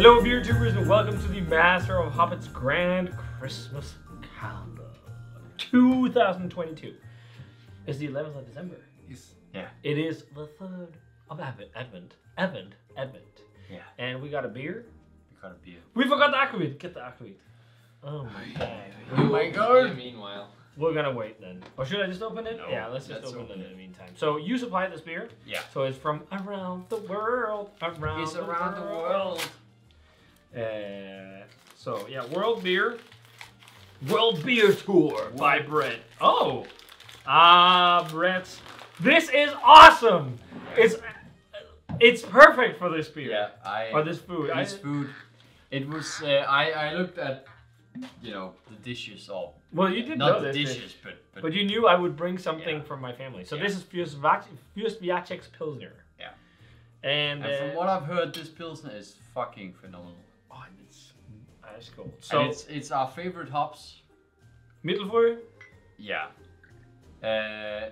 Hello beer tubers and welcome to the Master of Hobbit's Grand Christmas Calendar 2022. It's the 11th of December. Yes. Yeah. It is the 3rd of Advent. Yeah. And we got a beer. We forgot the aquavit. Get the aquavit. Oh my god. Oh my god. Meanwhile. We're gonna wait then. Or should I just open it? No, yeah, let's just open it in it. the meantime. So you supply this beer? Yeah. So it's from around the world. It's around the world. So yeah, World Beer Tour by Brett. Oh, Brett, this is awesome. It's perfect for this beer. Yeah, or this food. This food. It was. I looked at, the dishes all. Well, you did not know the this dishes, but you knew I would bring something Yeah. from my family. So Yeah. this is Fuerst Wiacek's Pilsner. Yeah. And from what I've heard, this Pilsner is fucking phenomenal. oh, it's ice cold. So So it's our favorite hops. Mittelfrüh. Yeah.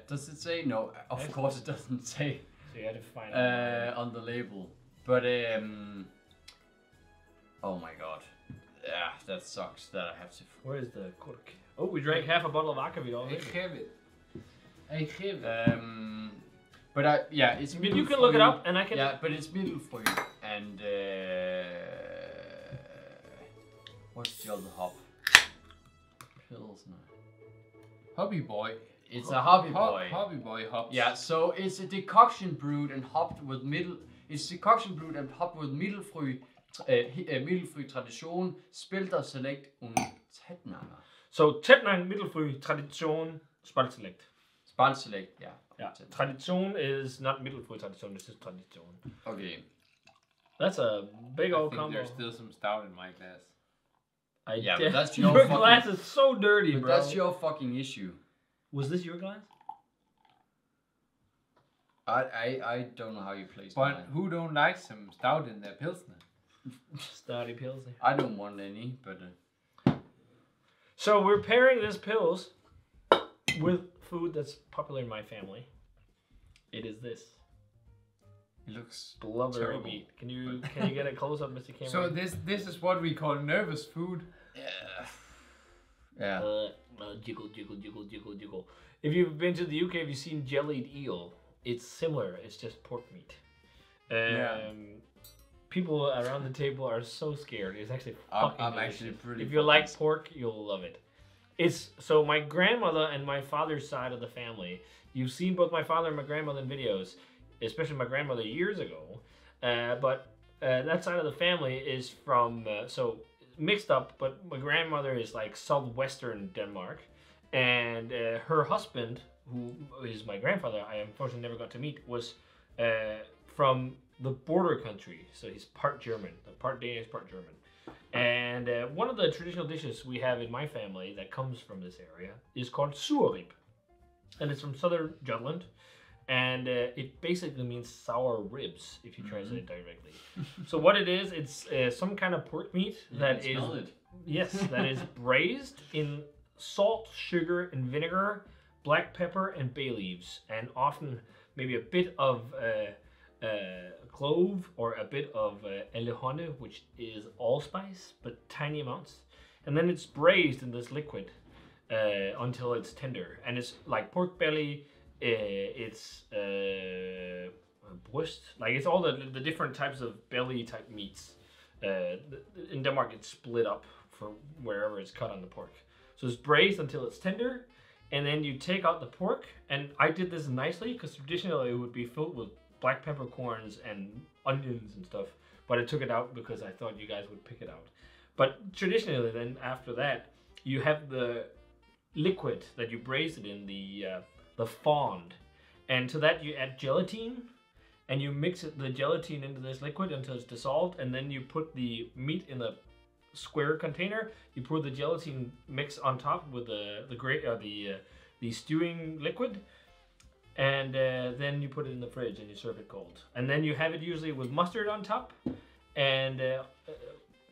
Does it say? No, of course it doesn't say So you had to find on the label. But oh my god, yeah, that sucks that I have to. Where is the cork? Oh, we drank half a bottle of aquavit already. I have it. But it's. But you can look it up, and I can. Yeah, but it's Mittelfrüh and what's the other hop? Pilsner. Hobby boy. It's a hobby boy. Hobby boy hops. Yeah, so it's a decoction brewed and hopped with Mittelfrüh, Mittelfrüh Tradition, Spilter Select und Tettnanger. So Tettnang Mittelfrüh Tradition Spalt Select. Spalt Select, yeah. Yeah. Tradition is not Mittelfrüh Tradition. This is Tradition. Okay. That's a big I old think combo. there's still some stout in my glass. Yeah, but that's your your fucking- glass is so dirty, But bro. that's your fucking issue. Was this your glass? I don't know how you place But mine. who don't like some stout in their Pilsner? Stouty Pilsner. I don't want any, but So we're pairing this Pils with food that's popular in my family. It is this. it looks Blubbery terrible. meat. Can you get a close up, Mr. Cameron? So this is what we call nervous food. Yeah. Jiggle. If you've been to the UK, have you seen jellied eel? It's similar. It's just pork meat. People around the table are so scared. It's actually fucking I'm delicious. actually pretty. If you like pork, you'll love it. It's so my grandmother and my father's side of the family. You've seen both my father and my grandmother in videos, especially my grandmother years ago. But that side of the family is from so mixed up. But my grandmother is like southwestern Denmark, and her husband, who is my grandfather, I unfortunately never got to meet, was from the border country. So he's part German, part Danish, part German. And one of the traditional dishes we have in my family that comes from this area is called surrib. And it's from southern Jutland. And it basically means sour ribs, if you translate it directly. So what it is, it's some kind of pork meat that is... Yes, that is braised in salt, sugar, and vinegar, black pepper, and bay leaves. And often maybe a bit of... clove or a bit of elehonne, which is allspice, but tiny amounts. And then it's braised in this liquid until it's tender. And it's like pork belly, it's Brewerst, like it's all the different types of belly type meats. In Denmark, it's split up for wherever it's cut on the pork. So it's braised until it's tender, and then you take out the pork. And I did this nicely because traditionally it would be filled with black peppercorns and onions and stuff, but I took it out because I thought you guys would pick it out. But traditionally, then after that, you have the liquid that you braise it in, the fond, and to that you add gelatin, and you mix the gelatin into this liquid until it's dissolved, and then you put the meat in the square container. You pour the gelatin mix on top with the stewing liquid. And then you put it in the fridge and you serve it cold. And then you have it usually with mustard on top and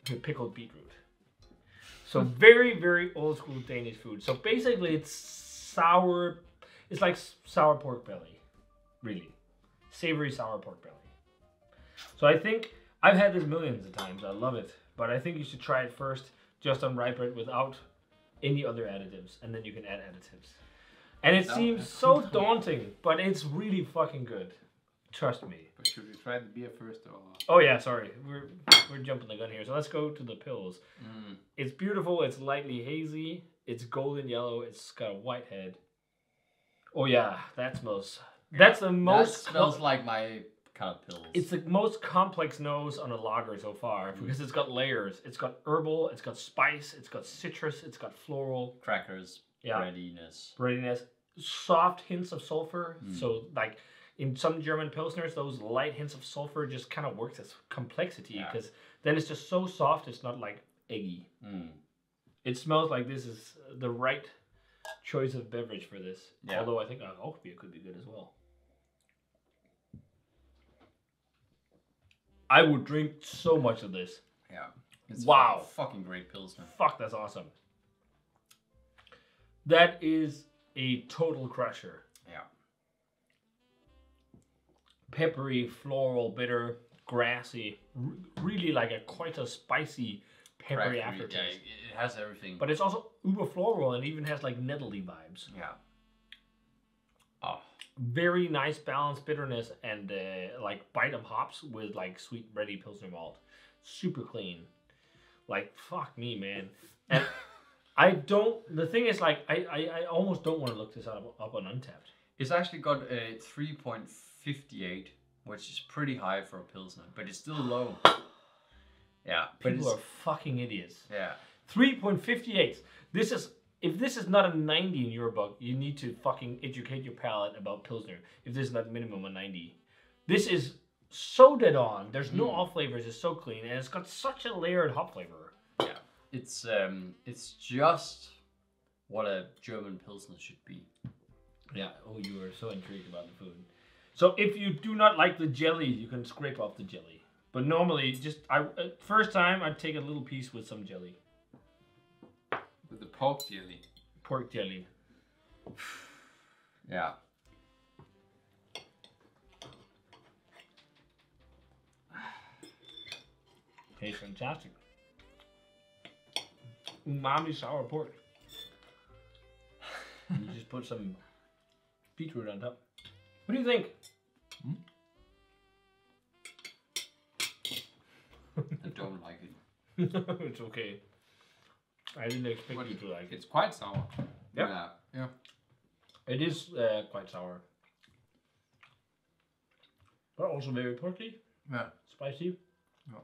pickled beetroot. So very, very old school Danish food. So basically it's sour, it's like sour pork belly, really. Savory sour pork belly. So I think I've had this millions of times. I love it. But I think you should try it first, just on rye bread without any other additives, and then you can add additives. And it seems so daunting, but it's really fucking good. Trust me. But should we try the beer first or? Oh yeah, sorry, we're jumping the gun here. So let's go to the pills. It's beautiful. It's lightly hazy. It's golden yellow. It's got a white head. Oh yeah, that smells. That's the most. That smells like my kind of pills. It's the most complex nose on a lager so far because it's got layers. It's got herbal. It's got spice. It's got citrus. It's got floral. Crackers. Yeah. Breadiness. Soft hints of sulfur. So like in some German Pilsners, those light hints of sulfur just kind of works as complexity because then it's just so soft. It's not like eggy. It smells like this is the right choice of beverage for this. Yeah. Although I think oak beer could be good as well. I would drink so much of this. Yeah. It's wow. Fucking great Pilsner. Fuck, that's awesome. That is a total crusher. Yeah. Peppery, floral, bitter, grassy. Really like quite a spicy, peppery aftertaste. Yeah, it has everything. But it's also uber floral and even has like nettly vibes. Yeah. Oh. Very nice balanced bitterness and like bite of hops with like sweet ready Pilsner malt. Super clean. Like, fuck me, man. And the thing is like, I almost don't want to look this up on Untapped. It's actually got a 3.58, which is pretty high for a Pilsner, but it's still low. Yeah. People are fucking idiots. Yeah. 3.58. If this is not a 90 in your book, you need to fucking educate your palate about Pilsner. If this is not minimum a 90. This is so dead on. There's no off flavors. It's so clean. And it's got such a layered hop flavor. Yeah. It's just what a German Pilsner should be. Yeah. Oh, you are so intrigued about the food. So if you do not like the jelly, you can scrape off the jelly. But normally, first time, I'd take a little piece with some jelly. With the pork jelly. Pork jelly. Yeah. Tastes fantastic. Umami sour pork. And you just put some beetroot on top. What do you think? I don't like it. It's okay. I didn't expect you to like it. It's quite sour. Yeah. Yeah. It is quite sour. But also very porky. Yeah. Spicy. Yeah.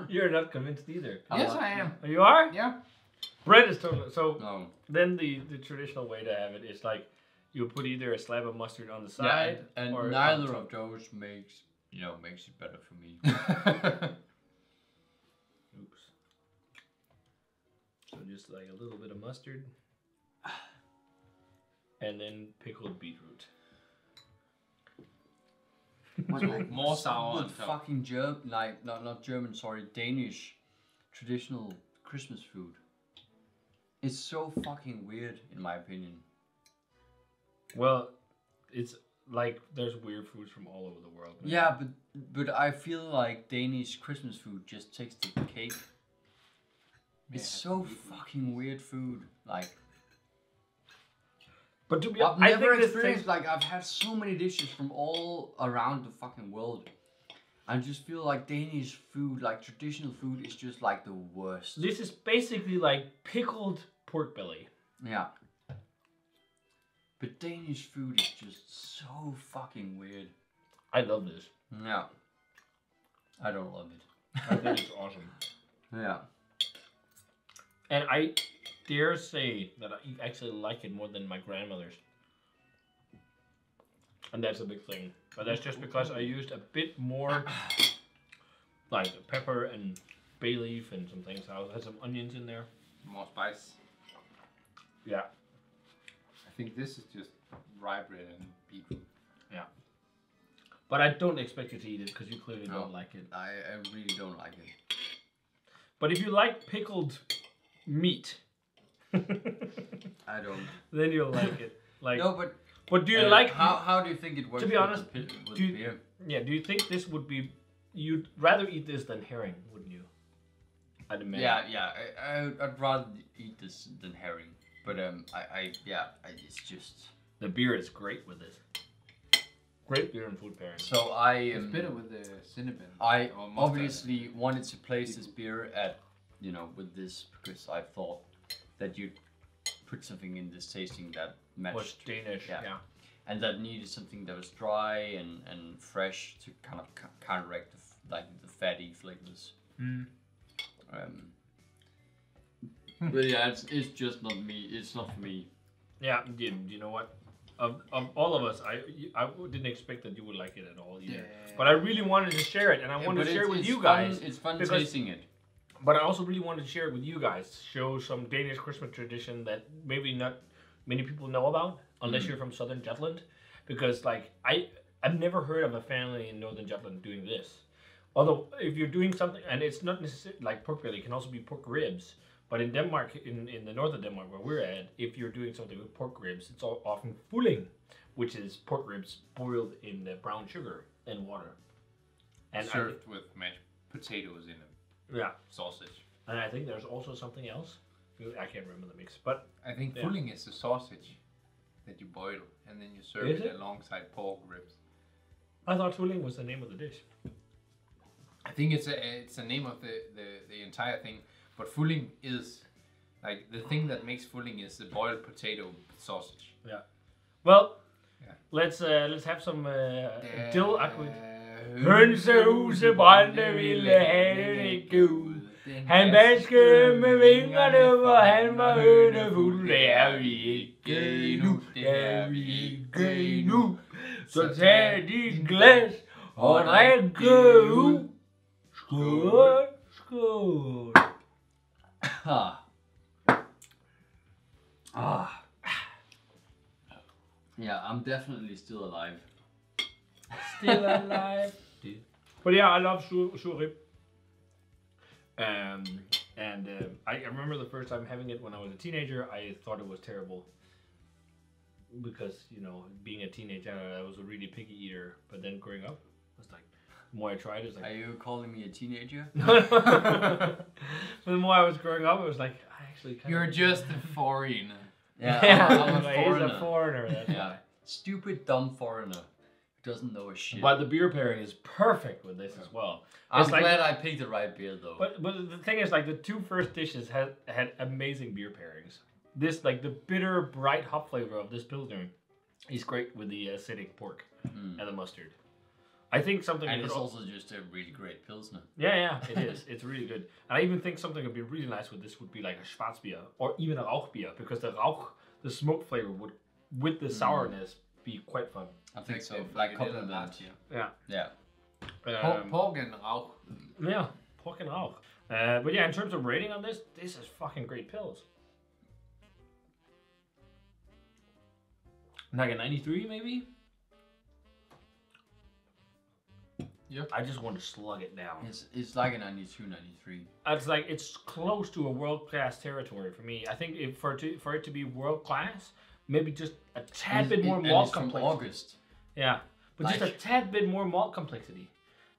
You're not convinced either. Yes, I am. You are? Yeah. Bread is totally... So No. then the traditional way to have it is like you put either a slab of mustard on the side and or neither of those makes it better for me. Oops. So just like a little bit of mustard. And then pickled beetroot. Like more sour on top. Fucking not German, sorry, Danish traditional Christmas food. It's so fucking weird, in my opinion. Well, it's like there's weird foods from all over the world. Man. Yeah, but I feel like Danish Christmas food just takes the cake. It's so fucking weird food, like. But to be I've honest, never experienced like I've had so many dishes from all around the fucking world. I just feel like Danish food, like traditional food, is just like the worst. This is basically like pickled pork belly. Yeah. But Danish food is just so fucking weird. I love this. Yeah. I don't love it. I think it's awesome. Yeah. And I dare say that I actually like it more than my grandmother's. And that's a big thing. But that's just because I used a bit more like pepper and bay leaf and some things. I had some onions in there. More spice. Yeah. I think this is just rye bread and beetroot. Yeah. But I don't expect you to eat it because you clearly don't like it. I really don't like it. But if you like pickled meat, I don't. then you'll like it. Like No, but But do you like? How do you think it works? To be honest, with do you- beer? Yeah. Do you think this would be? You'd rather eat this than herring, wouldn't you? I'd imagine. Yeah. I'd rather eat this than herring. But it's just. The beer is great with this. Great beer and food pairing. So It's better with the cinnamon. I or mustard. obviously wanted to place this beer at, with this because I thought that you'd put something in this tasting that matched. Was Danish. Yeah. And that needed something that was dry and fresh to kind of counteract the fatty flavors. But yeah, it's just not me. It's not for me. Yeah. You know what? Of all of us, I didn't expect that you would like it at all either. Yeah. But I really wanted to share it, and I wanted to share it with you guys. It's fun because- tasting it. But I also really wanted to share it with you guys. Show some Danish Christmas tradition that maybe not many people know about, unless you're from Southern Jutland. Because I've never heard of a family in Northern Jutland doing this. Although if you're doing something, and it's not necessarily like pork belly, it can also be pork ribs. But in Denmark, in the north of Denmark where we're at, if you're doing something with pork ribs, it's often fulling, which is pork ribs boiled in brown sugar and water. And Served with mashed potatoes in a yeah. sausage. And I think there's also something else. I can't remember the mix, but I think Yeah. fulling is a sausage that you boil and then you serve Is it it? alongside pork ribs. I thought fulling was the name of the dish. I think it's the name of the entire thing, but fulling is like the thing that makes fulling is the boiled potato sausage. Yeah. Well, Yeah. let's have some dill aquavit. Hønsehuse brændte ville have det Gud. Han vaskede med vingerne, hvor han var hønefuld. Det er vi ikke endnu, det er vi ikke endnu. Så tag dit glas og drik ud. Skål, skål. Yeah, I'm definitely still alive. Still alive. But yeah, I love sur rib. I remember the first time having it when I was a teenager. I thought it was terrible because being a teenager, I was a really picky eater. But then growing up, it's like the more I tried, it's like. Are you calling me a teenager? But the more I was growing up, it was like I actually kind You're of. just a foreigner. I'm a He's foreigner. a foreigner. That's Yeah, stupid dumb foreigner who doesn't know a shit. But the beer pairing is perfect with this as well. I'm It's like- glad I picked the right beer though. But the thing is, the two first dishes had amazing beer pairings. This the bitter, bright hop flavor of this Pilsner is great with the acidic pork and the mustard. I think something. And you it's could also just a really great Pilsner. yeah, it is. It's really good. And I even think something would be really nice with this would be like a Schwarzbier or even a Rauchbier, because the smoke flavor would, with the sourness, be quite fun. I think so. Like Like it did compliment. last year. Yeah. Yeah. Pork and rauch. Yeah, pork and Rauch. But yeah, in terms of rating on this is fucking great pills. Like a 93 maybe? Yeah. I just want to slug it down. It's like a 92, 93. It's close to a world-class territory for me. I think for it to be world-class, maybe just a tad bit more malt from complexity. August. Yeah, but just a Like- tad bit more malt complexity.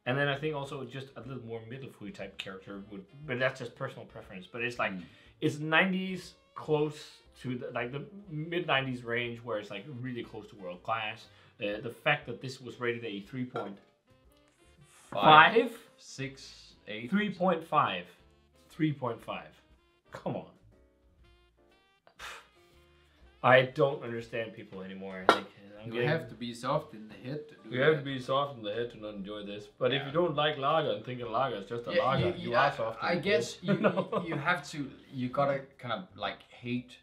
And then I think also just a little more Mittelfrüh type character would, but that's just personal preference. But it's like, it's 90s close to the mid 90s range where it's like really close to world class. The fact that this was rated a 3.5, 6, 8. 3.5, 3.5. Come on. I don't understand people anymore. You have to be soft in the head to do You have to be soft in the head to not enjoy this. But if you don't like lager and think a lager is just a lager, you are soft. I in the guess head. you have to. You gotta kind of like hate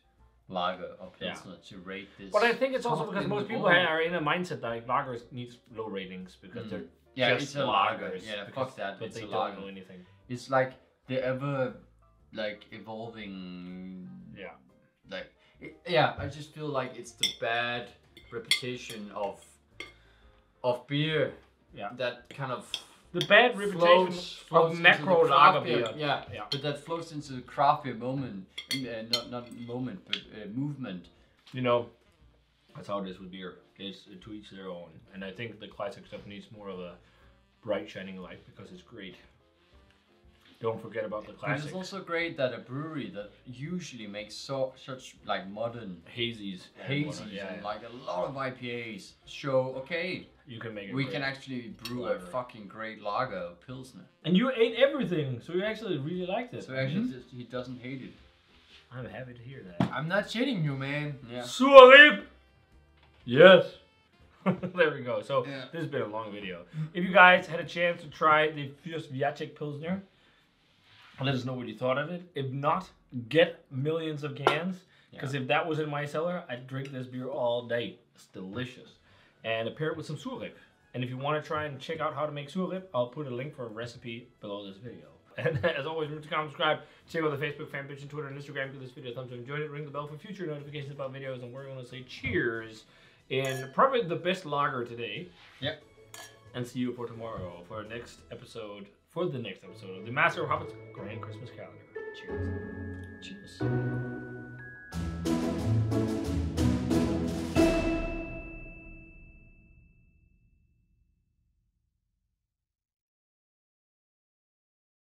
lager or Pilsner to rate this. But I think it's also Soft because in most the people bone. are in a mindset that like, lagers needs low ratings because they're just it's a lager. lagers. Yeah, because- fuck that. But It's they a don't lager. know anything. It's like the ever like evolving. Yeah. Like I just feel like it's the bad reputation of beer. Yeah. That kind of The bad reputation floats of into macro the craft lager beer. Yeah, Yeah. but that floats into the craft beer moment, not moment, but movement. You know, That's how it is with beer. It's to each their own. And I think the classic stuff needs more of a bright shining light because it's great. Don't forget about the But classics. it's also great that a brewery that usually makes such like modern hazies. hazies and like a lot of IPAs show, okay, You can make it we great. can actually brew Clever. a fucking great lager, a Pilsner. And you ate everything, so you actually really liked it. So actually he doesn't hate it. I'm happy to hear that. I'm not shitting you, man. Yeah. Suarip! Yes. There we go. So Yeah. this has been a long video. If you guys had a chance to try the Fuerst Wiacek Pilsner, let us know what you thought of it. If not, get millions of cans. Because if that was in my cellar, I'd drink this beer all day. It's delicious. And pair it with some Suarip. And if you want to try and check out how to make Suarip, I'll put a link for a recipe below this video. And as always, remember to comment, subscribe, check out the Facebook fan page and Twitter and Instagram. Give this video a thumbs up if you enjoyed it. Ring the bell for future notifications about videos. And we're going to say cheers in probably the best lager today. Yep. And see you for tomorrow for the next episode of the Master of Hobbits Grand Christmas Calendar. Cheers. Cheers.